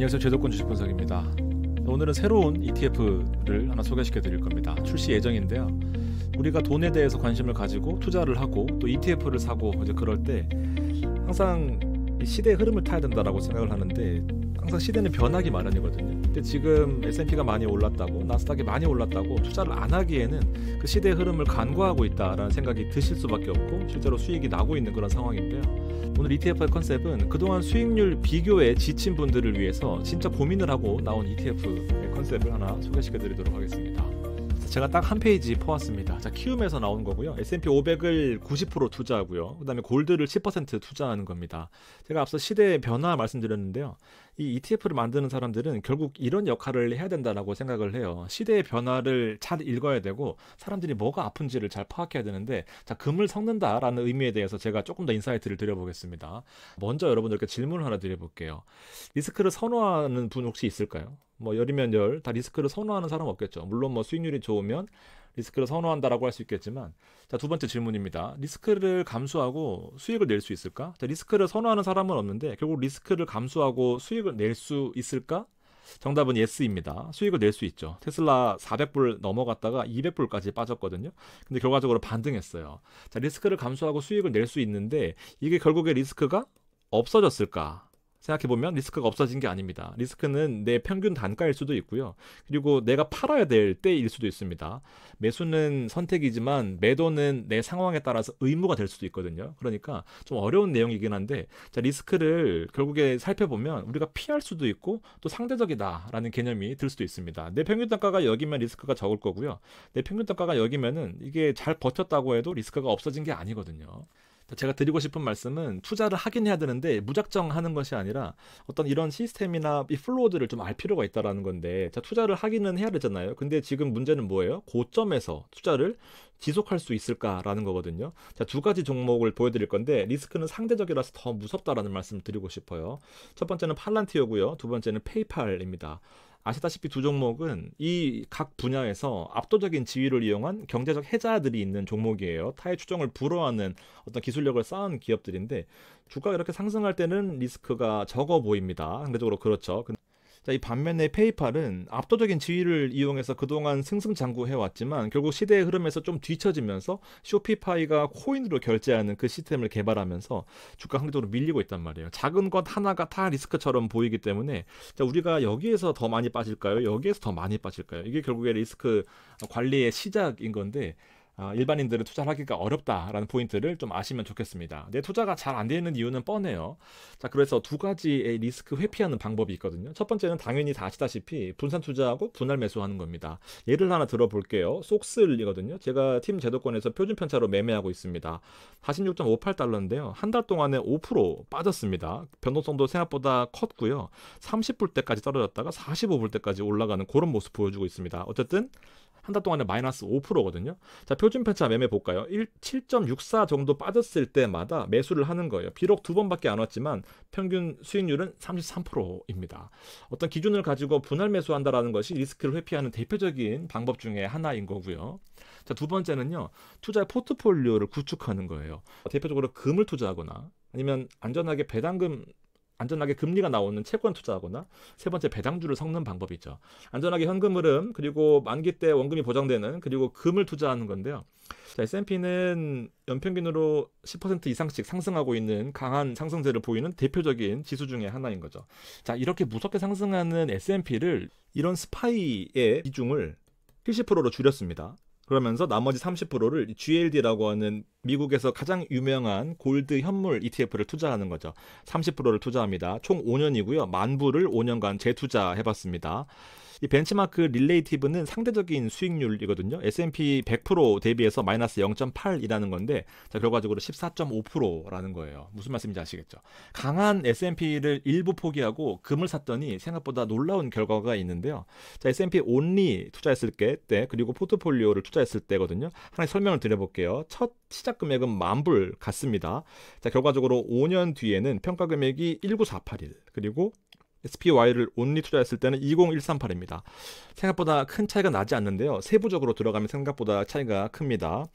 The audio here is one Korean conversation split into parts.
안녕하세요. 제도권 주식 분석입니다. 오늘은 새로운 ETF를 하나 소개시켜 드릴 겁니다. 출시 예정인데요. 우리가 돈에 대해서 관심을 가지고 투자를 하고 또 ETF를 사고 이제 그럴 때 항상 이 시대의 흐름을 타야 된다라고 생각을 하는데 항상 시대는 변하기 마련이거든요. 근데 지금 S&P가 많이 올랐다고 나스닥이 많이 올랐다고 투자를 안 하기에는 그 시대의 흐름을 간과하고 있다라는 생각이 드실 수밖에 없고 실제로 수익이 나고 있는 그런 상황인데요. 오늘 ETF의 컨셉은 그동안 수익률 비교에 지친 분들을 위해서 진짜 고민을 하고 나온 ETF의 컨셉을 하나 소개시켜 드리도록 하겠습니다. 제가 딱 한 페이지 퍼왔습니다. 자, 키움에서 나온 거고요. S&P 500을 90% 투자하고요. 그 다음에 골드를 10% 투자하는 겁니다. 제가 앞서 시대의 변화 말씀드렸는데요. 이 ETF를 만드는 사람들은 결국 이런 역할을 해야 된다라고 생각을 해요. 시대의 변화를 잘 읽어야 되고 사람들이 뭐가 아픈지를 잘 파악해야 되는데 자, 금을 섞는다라는 의미에 대해서 제가 조금 더 인사이트를 드려보겠습니다. 먼저 여러분들께 질문을 하나 드려볼게요. 리스크를 선호하는 분 혹시 있을까요? 뭐 열이면 열, 다 리스크를 선호하는 사람 없겠죠. 물론 뭐 수익률이 좋으면 리스크를 선호한다라고 할 수 있겠지만 자, 두 번째 질문입니다. 리스크를 감수하고 수익을 낼 수 있을까? 자, 리스크를 선호하는 사람은 없는데 결국 리스크를 감수하고 수익을 낼 수 있을까? 정답은 예스입니다. 수익을 낼 수 있죠. 테슬라 400불 넘어갔다가 200불까지 빠졌거든요. 근데 결과적으로 반등했어요. 자, 리스크를 감수하고 수익을 낼 수 있는데 이게 결국에 리스크가 없어졌을까? 생각해보면 리스크가 없어진 게 아닙니다. 리스크는 내 평균 단가일 수도 있고요. 그리고 내가 팔아야 될 때일 수도 있습니다. 매수는 선택이지만 매도는 내 상황에 따라서 의무가 될 수도 있거든요. 그러니까 좀 어려운 내용이긴 한데 자, 리스크를 결국에 살펴보면 우리가 피할 수도 있고 또 상대적이다라는 개념이 들 수도 있습니다. 내 평균 단가가 여기면 리스크가 적을 거고요. 내 평균 단가가 여기면은 이게 잘 버텼다고 해도 리스크가 없어진 게 아니거든요. 제가 드리고 싶은 말씀은 투자를 하긴 해야 되는데 무작정 하는 것이 아니라 어떤 이런 시스템이나 이 플로우들을 좀 알 필요가 있다라는 건데 자, 투자를 하기는 해야 되잖아요. 근데 지금 문제는 뭐예요? 고점에서 투자를 지속할 수 있을까라는 거거든요. 자, 두 가지 종목을 보여드릴 건데 리스크는 상대적이라서 더 무섭다라는 말씀을 드리고 싶어요. 첫 번째는 팔란티어고요. 두 번째는 페이팔입니다. 아시다시피 두 종목은 이 각 분야에서 압도적인 지위를 이용한 경제적 해자들이 있는 종목이에요. 타의 추종을 불허하는 어떤 기술력을 쌓은 기업들인데 주가가 이렇게 상승할 때는 리스크가 적어 보입니다. 상대적으로 그렇죠. 자, 이 반면에 페이팔은 압도적인 지위를 이용해서 그동안 승승장구해왔지만 결국 시대의 흐름에서 좀 뒤처지면서 쇼피파이가 코인으로 결제하는 그 시스템을 개발하면서 주가 상대적으로 밀리고 있단 말이에요. 작은 것 하나가 다 리스크처럼 보이기 때문에 자, 우리가 여기에서 더 많이 빠질까요? 여기에서 더 많이 빠질까요? 이게 결국에 리스크 관리의 시작인 건데 일반인들은 투자를 하기가 어렵다라는 포인트를 좀 아시면 좋겠습니다. 내 투자가 잘 안 되는 이유는 뻔해요. 자, 그래서 두 가지의 리스크 회피하는 방법이 있거든요. 첫 번째는 당연히 다 아시다시피 분산 투자하고 분할 매수하는 겁니다. 예를 하나 들어볼게요. 속슬이거든요. 제가 팀 제도권에서 표준 편차로 매매하고 있습니다. 46.58달러인데요. 한 달 동안에 5% 빠졌습니다. 변동성도 생각보다 컸고요. 30불 때까지 떨어졌다가 45불 때까지 올라가는 그런 모습 보여주고 있습니다. 어쨌든 한 달 동안에 마이너스 5%거든요. 자, 표준 편차 매매 볼까요? 7.64 정도 빠졌을 때마다 매수를 하는 거예요. 비록 두 번밖에 안 왔지만 평균 수익률은 33%입니다. 어떤 기준을 가지고 분할 매수한다라는 것이 리스크를 회피하는 대표적인 방법 중에 하나인 거고요. 자, 두 번째는요. 투자의 포트폴리오를 구축하는 거예요. 대표적으로 금을 투자하거나 아니면 안전하게 금리가 나오는 채권 투자하거나 세 번째 배당주를 섞는 방법이죠. 안전하게 현금 흐름 그리고 만기 때 원금이 보장되는 그리고 금을 투자하는 건데요. 자, S&P는 연평균으로 10% 이상씩 상승하고 있는 강한 상승세를 보이는 대표적인 지수 중에 하나인 거죠. 자, 이렇게 무섭게 상승하는 S&P를 이런 스파이의 비중을 70%로 줄였습니다. 그러면서 나머지 30%를 GLD라고 하는 미국에서 가장 유명한 골드 현물 ETF를 투자하는 거죠. 30%를 투자합니다. 총 5년이고요. 10,000불을 5년간 재투자해봤습니다. 이 벤치마크 릴레이티브는 상대적인 수익률이거든요. S&P 100% 대비해서 마이너스 0.8이라는 건데 자, 결과적으로 14.5%라는 거예요. 무슨 말씀인지 아시겠죠? 강한 S&P를 일부 포기하고 금을 샀더니 생각보다 놀라운 결과가 있는데요. 자, S&P 온리 투자했을 때 그리고 포트폴리오를 투자했을 때거든요. 하나 설명을 드려볼게요. 첫 시작 금액은 10,000불 같습니다. 자, 결과적으로 5년 뒤에는 평가 금액이 1948일 그리고 SPY를 온리 투자했을 때는 20138입니다. 생각보다 큰 차이가 나지 않는데요. 세부적으로 들어가면 생각보다 차이가 큽니다.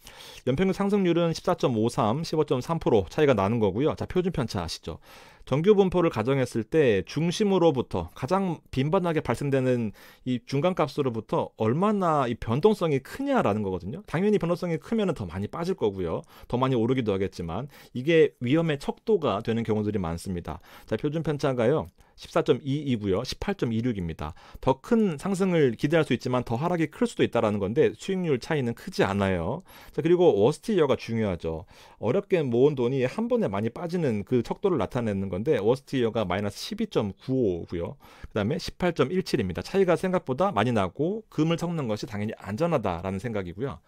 연평균 상승률은 14.53, 15.3% 차이가 나는 거고요. 자, 표준 편차 아시죠? 정규 분포를 가정했을 때 중심으로부터 가장 빈번하게 발생되는 이 중간값으로부터 얼마나 이 변동성이 크냐라는 거거든요. 당연히 변동성이 크면 더 많이 빠질 거고요. 더 많이 오르기도 하겠지만 이게 위험의 척도가 되는 경우들이 많습니다. 자, 표준 편차가요. 14.22고요. 18.26입니다. 더 큰 상승을 기대할 수 있지만 더 하락이 클 수도 있다는 건데 수익률 차이는 크지 않아요. 자, 그리고 워스트 이어가 중요하죠. 어렵게 모은 돈이 한 번에 많이 빠지는 그 척도를 나타내는 건데 워스트 이어가 마이너스 12.95고요. 그 다음에 18.17입니다. 차이가 생각보다 많이 나고 금을 섞는 것이 당연히 안전하다라는 생각이고요.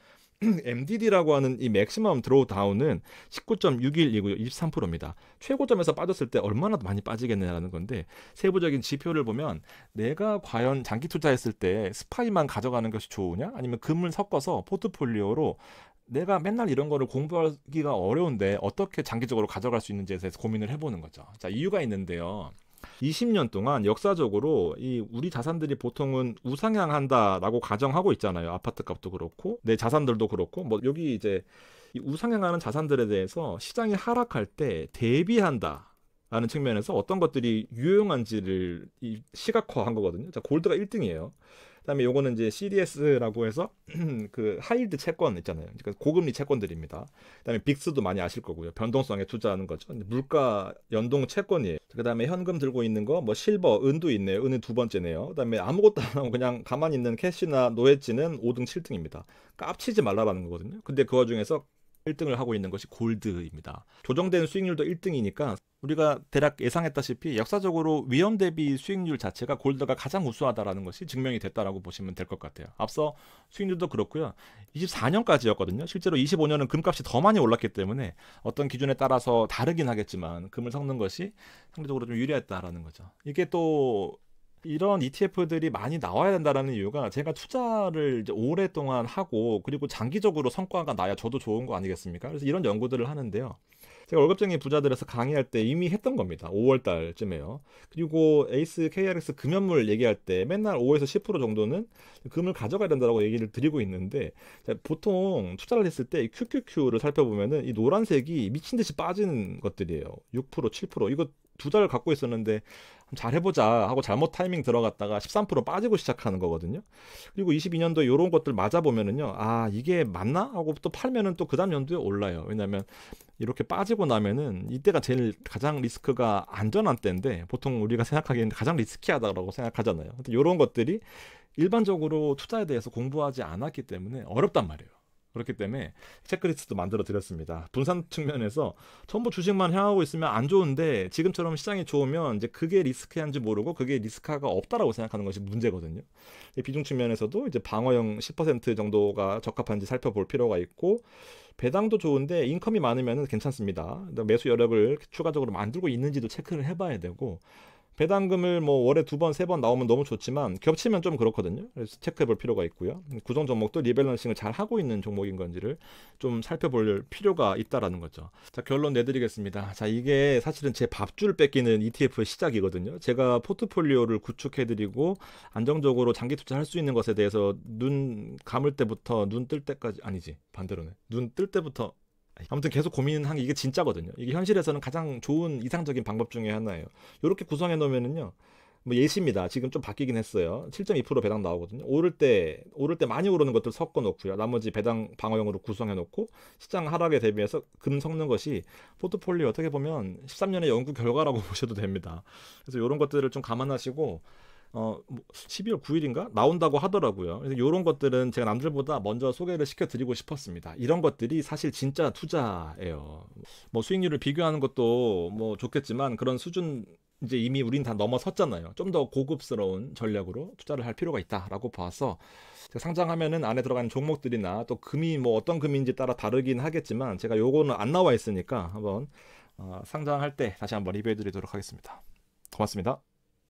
MDD라고 하는 이 맥시멈 드로우다운은 19.61이고요. 23%입니다. 최고점에서 빠졌을 때 얼마나 많이 빠지겠느냐라는 건데 세부적인 지표를 보면 내가 과연 장기 투자했을 때 스파이만 가져가는 것이 좋으냐? 아니면 금을 섞어서 포트폴리오로 내가 맨날 이런 거를 공부하기가 어려운데 어떻게 장기적으로 가져갈 수 있는지에 대해서 고민을 해보는 거죠. 자, 이유가 있는데요. 20년 동안 역사적으로 이 우리 자산들이 보통은 우상향한다라고 가정하고 있잖아요. 아파트 값도 그렇고 내 자산들도 그렇고 뭐 여기 이제 이 우상향하는 자산들에 대해서 시장이 하락할 때 대비한다 라는 측면에서 어떤 것들이 유용한지를 시각화한 거거든요. 자, 골드가 1등이에요. 그다음에 요거는 이제 CDS라고 해서 그 하이힐드 채권 있잖아요. 그러니까 고금리 채권들입니다. 그다음에 빅스도 많이 아실 거고요. 변동성에 투자하는 거죠. 물가 연동 채권이에요. 그다음에 현금 들고 있는 거 뭐 실버, 은도 있네요. 은은 두 번째네요. 그다음에 아무것도 안 하고 그냥 가만히 있는 캐시나 노헤지는 5등, 7등입니다. 깝치지 말라라는 거거든요. 근데 그 와중에서 1등을 하고 있는 것이 골드입니다. 조정된 수익률도 1등이니까 우리가 대략 예상했다시피 역사적으로 위험 대비 수익률 자체가 골드가 가장 우수하다라는 것이 증명이 됐다라고 보시면 될 것 같아요. 앞서 수익률도 그렇고요. 24년까지였거든요. 실제로 25년은 금값이 더 많이 올랐기 때문에 어떤 기준에 따라서 다르긴 하겠지만 금을 섞는 것이 상대적으로 좀 유리했다라는 거죠. 이게 또 이런 ETF들이 많이 나와야 된다는 이유가 제가 투자를 이제 오랫동안 하고 그리고 장기적으로 성과가 나야 저도 좋은 거 아니겠습니까? 그래서 이런 연구들을 하는데요. 제가 월급쟁이 부자들에서 강의할 때 이미 했던 겁니다. 5월 달쯤에요. 그리고 에이스 KRX 금연물 얘기할 때 맨날 5에서 10% 정도는 금을 가져가야 된다고 얘기를 드리고 있는데 보통 투자를 했을 때 QQQ를 살펴보면은 이 노란색이 미친 듯이 빠지는 것들이에요. 6%, 7% 이거 두 달 갖고 있었는데 잘 해보자 하고 잘못 타이밍 들어갔다가 13% 빠지고 시작하는 거거든요. 그리고 22년도에 이런 것들 맞아보면은요, 아 이게 맞나 하고 또 팔면은 또 그 다음 연도에 올라요. 왜냐하면 이렇게 빠지고 나면은 이때가 제일 가장 리스크가 안전한 때인데 보통 우리가 생각하기에는 가장 리스키하다고 생각하잖아요. 근데 이런 것들이 일반적으로 투자에 대해서 공부하지 않았기 때문에 어렵단 말이에요. 그렇기 때문에 체크리스트도 만들어 드렸습니다. 분산 측면에서 전부 주식만 향하고 있으면 안 좋은데 지금처럼 시장이 좋으면 이제 그게 리스크한지 모르고 그게 리스크가 없다라고 생각하는 것이 문제거든요. 비중 측면에서도 이제 방어형 10% 정도가 적합한지 살펴볼 필요가 있고 배당도 좋은데 인컴이 많으면 괜찮습니다. 매수 여력을 추가적으로 만들고 있는지도 체크를 해봐야 되고 배당금을 뭐 월에 2번, 3번 나오면 너무 좋지만 겹치면 좀 그렇거든요. 그래서 체크해 볼 필요가 있고요. 구성 종목도 리밸런싱을 잘 하고 있는 종목인 건지를 좀 살펴볼 필요가 있다라는 거죠. 자, 결론 내드리겠습니다. 자, 이게 사실은 제 밥줄 뺏기는 ETF의 시작이거든요. 제가 포트폴리오를 구축해 드리고 안정적으로 장기 투자할 수 있는 것에 대해서 눈 감을 때부터 눈 뜰 때까지 아니지 반대로네. 눈 뜰 때부터 아무튼 계속 고민한 게 이게 진짜거든요. 이게 현실에서는 가장 좋은 이상적인 방법 중에 하나예요. 이렇게 구성해 놓으면은요. 뭐 예시입니다. 지금 좀 바뀌긴 했어요. 7.2% 배당 나오거든요. 오를 때 많이 오르는 것들 섞어 놓고요. 나머지 배당 방어형으로 구성해 놓고 시장 하락에 대비해서 금 섞는 것이 포트폴리오 어떻게 보면 13년의 연구 결과라고 보셔도 됩니다. 그래서 이런 것들을 좀 감안하시고 12월 9일인가 나온다고 하더라고요. 그래서 이런 것들은 제가 남들보다 먼저 소개를 시켜드리고 싶었습니다. 이런 것들이 사실 진짜 투자예요. 뭐 수익률을 비교하는 것도 뭐 좋겠지만 그런 수준 이제 이미 우린 다 넘어섰잖아요. 좀 더 고급스러운 전략으로 투자를 할 필요가 있다라고 봐서 제가 상장하면은 안에 들어가는 종목들이나 또 금이 뭐 어떤 금인지 따라 다르긴 하겠지만 제가 요거는 안 나와 있으니까 한번 상장할 때 다시 한번 리뷰해드리도록 하겠습니다. 고맙습니다.